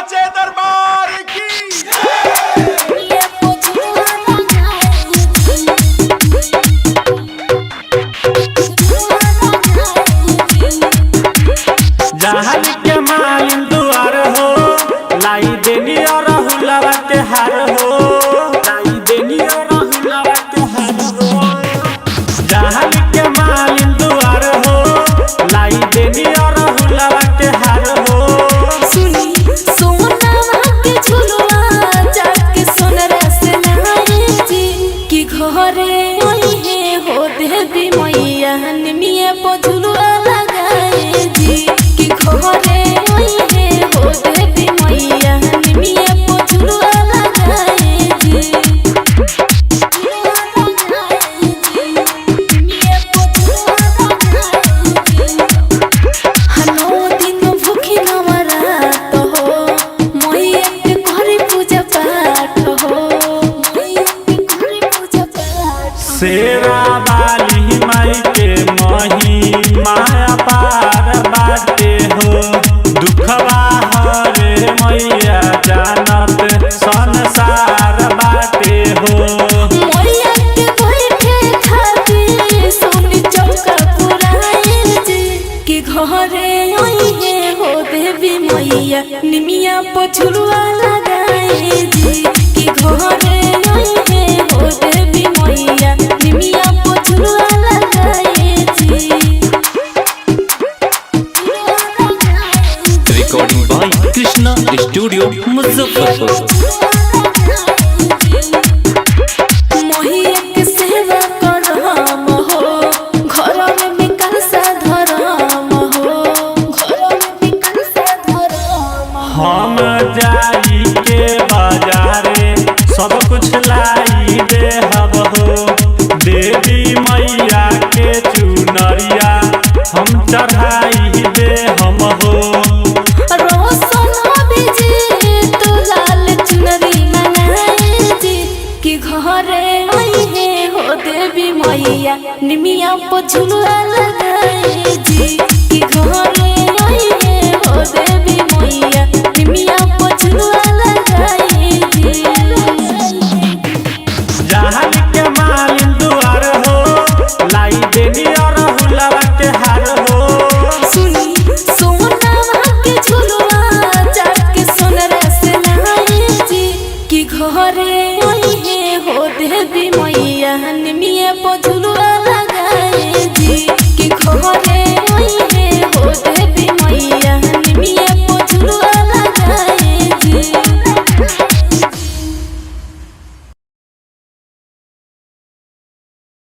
साचे दरबार की जहान के मालिन दुआर हो लाई देनी और हुलावा के हार हो लाई देनी और हुलावा के हार हो जहान के मालिन दुआर हो लाई देनी और हुलावा के हार हो सुनी सोनावा के झुलवा जाके सोनरा से नहाए जी कि घरे ओई है हो देवी मैया निमिए पो झुलवा लगाए जी कि घरे ओई है हो देवी मैया निमिए पो झुलवा लगाए जी निमिए पो झुलवा लगाए हनो दिन भूखी नवरात हो मैया के घरे पूजा पाठ हो मैया के घरे पूजा पाठ शेरा बाली माई के मही माया पार बाटे हो दुखवा हरे मैया जानत संसार बाटे हो मैया के बैठे खातिर सोनी चौका पुराए जी कि घरे ओई है हो देवी मैया निमिया पो झुलवा लगाए जी कि घरे ओई है हो देवी मैया निमिया पो झुलवा लगाए जी recording by Krishna studio Muzaffarpur. मोहिया के सेवा करम हो घर में बिकल सा धरम हो घर में बिकल सा धरम हम जाई के बाजारे सब कुछ लाई दे हब हो देवी मैया के चुनरिया हम चढ़ाई दे हम हो रोशन बिजी तो लाल चुनरी मनाए जी कि घरे आई है हो देवी मैया निमिया पो झुलवा लगाए जी